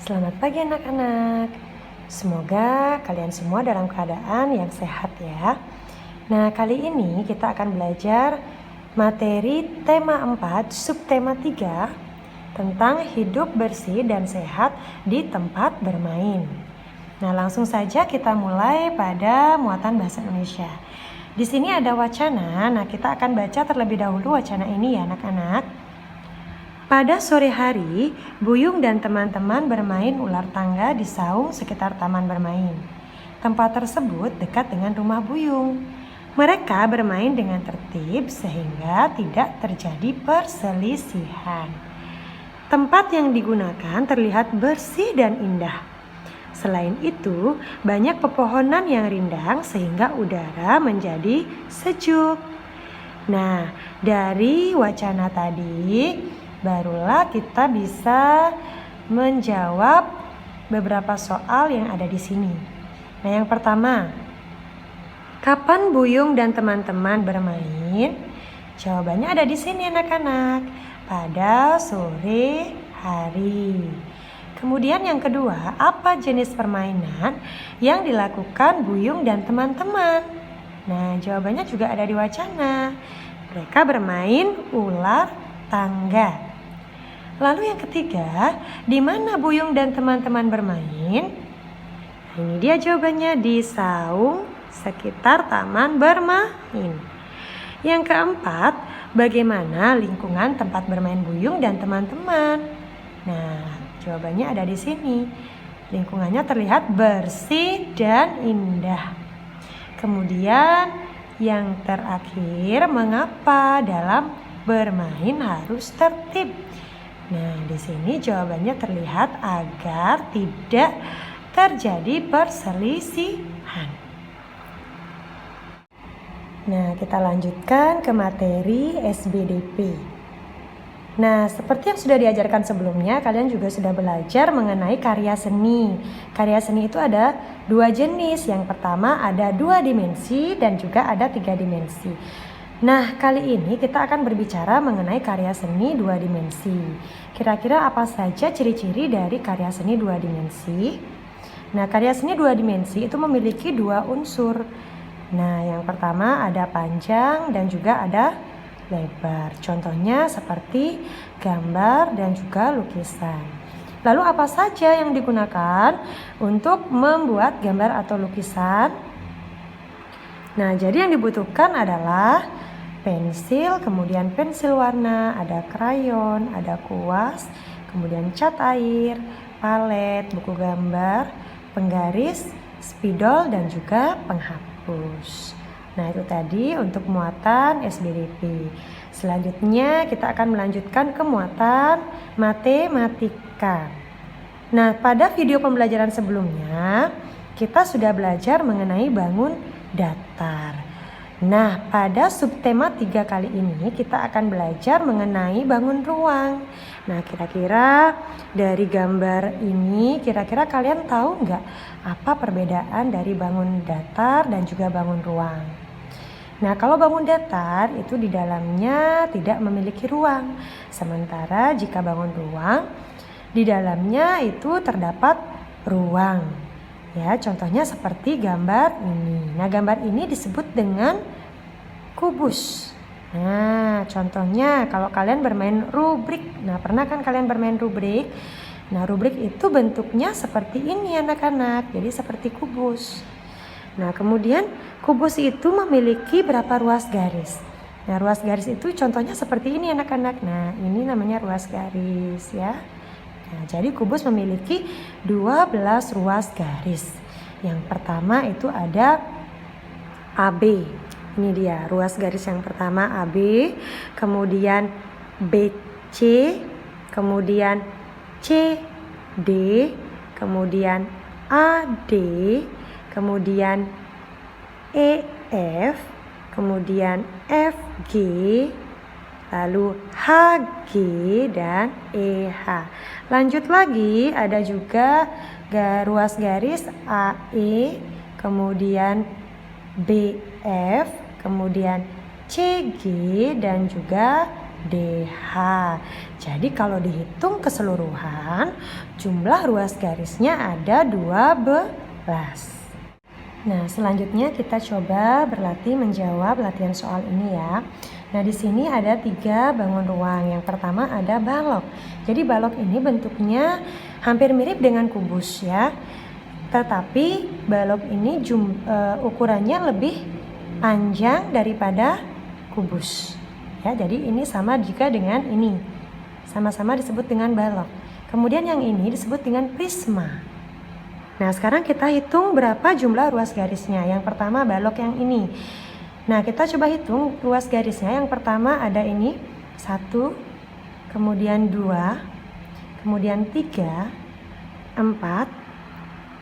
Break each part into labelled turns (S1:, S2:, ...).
S1: Selamat pagi anak-anak. Semoga kalian semua dalam keadaan yang sehat ya. Nah, kali ini kita akan belajar materi tema 4, subtema 3 tentang hidup bersih dan sehat di tempat bermain. Nah, langsung saja kita mulai pada muatan bahasa Indonesia. Di sini ada wacana. Nah, kita akan baca terlebih dahulu wacana ini ya anak-anak. Pada sore hari, Buyung dan teman-teman bermain ular tangga di saung sekitar taman bermain. Tempat tersebut dekat dengan rumah Buyung. Mereka bermain dengan tertib sehingga tidak terjadi perselisihan. Tempat yang digunakan terlihat bersih dan indah. Selain itu, banyak pepohonan yang rindang sehingga udara menjadi sejuk. Nah, dari wacana tadi, barulah kita bisa menjawab beberapa soal yang ada di sini. Nah, yang pertama, kapan Buyung dan teman-teman bermain? Jawabannya ada di sini anak-anak, pada sore hari. Kemudian yang kedua, apa jenis permainan yang dilakukan Buyung dan teman-teman? Nah, jawabannya juga ada di wacana. Mereka bermain ular tangga. Lalu yang ketiga, di mana Buyung dan teman-teman bermain? Nah, ini dia jawabannya, di saung sekitar taman bermain. Yang keempat, bagaimana lingkungan tempat bermain Buyung dan teman-teman? Nah, jawabannya ada di sini. Lingkungannya terlihat bersih dan indah. Kemudian yang terakhir, mengapa dalam bermain harus tertib? Nah, di sini jawabannya terlihat agar tidak terjadi perselisihan. Nah, kita lanjutkan ke materi SBDP. Nah, seperti yang sudah diajarkan sebelumnya, kalian juga sudah belajar mengenai karya seni. Karya seni itu ada dua jenis. Yang pertama ada 2 dimensi dan juga ada 3 dimensi. Nah, kali ini kita akan berbicara mengenai karya seni 2 dimensi. Kira-kira apa saja ciri-ciri dari karya seni 2 dimensi? Nah, karya seni 2 dimensi itu memiliki 2 unsur. Nah, yang pertama ada panjang dan juga ada lebar. Contohnya seperti gambar dan juga lukisan. Lalu apa saja yang digunakan untuk membuat gambar atau lukisan? Nah, jadi yang dibutuhkan adalah pensil, kemudian pensil warna, ada krayon, ada kuas, kemudian cat air, palet, buku gambar, penggaris, spidol, dan juga penghapus. Nah, itu tadi untuk muatan SBDP. Selanjutnya kita akan melanjutkan ke muatan matematika. Nah, pada video pembelajaran sebelumnya kita sudah belajar mengenai bangun datar. Nah, pada subtema 3 kali ini kita akan belajar mengenai bangun ruang. Nah, kira-kira dari gambar ini, kira-kira kalian tahu nggak apa perbedaan dari bangun datar dan juga bangun ruang? Nah, kalau bangun datar itu di dalamnya tidak memiliki ruang. Sementara jika bangun ruang, di dalamnya itu terdapat ruang. Ya, contohnya seperti gambar ini. Nah, gambar ini disebut dengan kubus. Nah, contohnya kalau kalian bermain rubrik. Nah, pernah kan kalian bermain rubrik? Nah, rubrik itu bentuknya seperti ini anak-anak. Jadi seperti kubus. Nah, kemudian kubus itu memiliki berapa ruas garis? Nah, ruas garis itu contohnya seperti ini anak-anak. Nah, ini namanya ruas garis ya. Nah, jadi kubus memiliki 12 ruas garis. Yang pertama itu ada AB. Ini dia ruas garis yang pertama AB, kemudian BC, kemudian CD, kemudian AD, kemudian EF, kemudian FG, lalu HG dan EH. Lanjut lagi ada juga ruas garis AE, kemudian BF, kemudian CG dan juga DH. Jadi kalau dihitung keseluruhan jumlah ruas garisnya ada 12. Nah, selanjutnya kita coba berlatih menjawab latihan soal ini ya. Nah, di sini ada 3 bangun ruang. Yang pertama ada balok. Jadi balok ini bentuknya hampir mirip dengan kubus ya. Tetapi balok ini ukurannya lebih panjang daripada kubus. Ya, jadi ini sama juga dengan ini. Sama-sama disebut dengan balok. Kemudian yang ini disebut dengan prisma. Nah, sekarang kita hitung berapa jumlah ruas garisnya. Yang pertama balok yang ini. Nah, kita coba hitung ruas garisnya. Yang pertama ada ini 1, kemudian 2, kemudian 3, 4,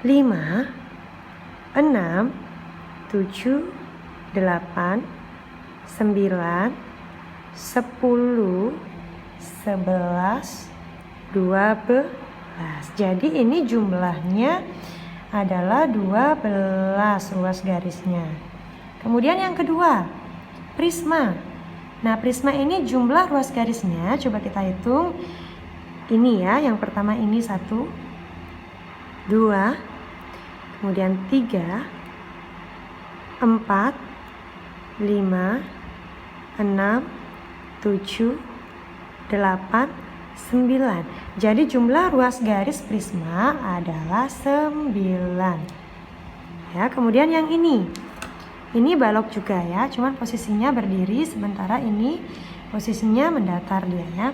S1: 5, 6, 7, 8, 9, 10, 11, 12. Jadi ini jumlahnya adalah 12 ruas garisnya. Kemudian yang kedua, prisma. Nah, prisma ini jumlah ruas garisnya coba kita hitung. Ini ya, yang pertama ini 1, 2, kemudian 3, 4, 5, 6, 7, 8, 9. Jadi jumlah ruas garis prisma adalah 9. Ya, kemudian yang ini balok juga ya, cuman posisinya berdiri, sementara ini posisinya mendatar dia ya.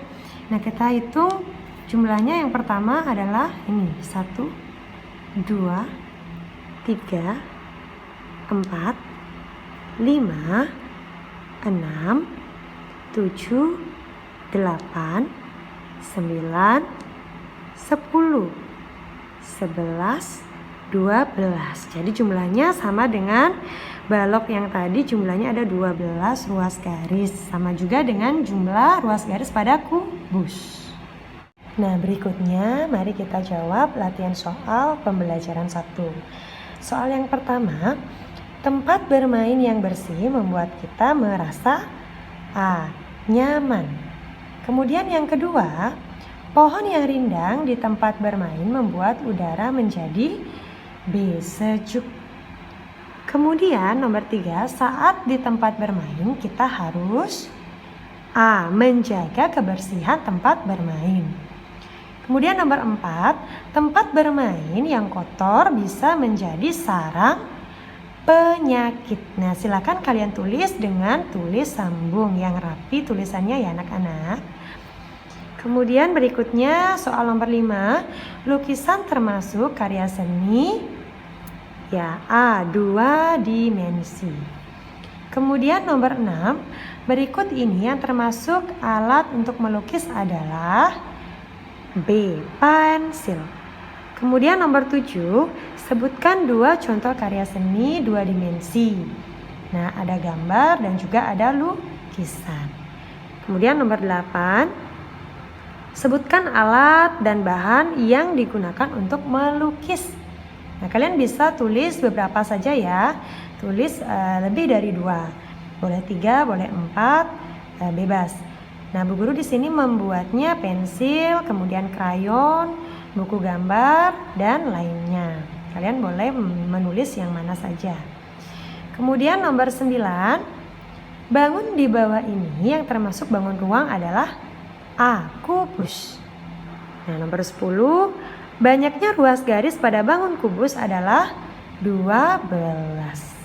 S1: Nah, kita hitung jumlahnya. Yang pertama adalah ini 1, 2, 3, 4, 5, 6, 7, 8, 9, 10, 11, 12. Jadi jumlahnya sama dengan balok yang tadi, jumlahnya ada 12 ruas garis. Sama juga dengan jumlah ruas garis pada kubus. Nah, berikutnya mari kita jawab latihan soal pembelajaran 1. Soal yang pertama, tempat bermain yang bersih membuat kita merasa A. Nyaman. Kemudian yang kedua, pohon yang rindang di tempat bermain membuat udara menjadi B. Sejuk. Kemudian nomor 3, saat di tempat bermain kita harus A. Menjaga kebersihan tempat bermain. Kemudian nomor 4, tempat bermain yang kotor bisa menjadi sarang penyakit. Nah, silakan kalian tulis dengan tulis sambung yang rapi tulisannya ya anak-anak. Kemudian berikutnya soal nomor 5, lukisan termasuk karya seni ya A. 2 dimensi. Kemudian nomor 6, berikut ini yang termasuk alat untuk melukis adalah B. Pensil. Kemudian nomor 7, sebutkan 2 contoh karya seni 2 dimensi. Nah, ada gambar dan juga ada lukisan. Kemudian nomor 8, sebutkan alat dan bahan yang digunakan untuk melukis. Nah, kalian bisa tulis beberapa saja ya. Tulis lebih dari 2. Boleh 3, boleh 4, bebas. Nah, Bu Guru di sini membuatnya pensil, kemudian krayon, buku gambar, dan lainnya. Kalian boleh menulis yang mana saja. Kemudian nomor 9, bangun di bawah ini yang termasuk bangun ruang adalah A. Kubus. Nah, nomor 10, banyaknya ruas garis pada bangun kubus adalah 12.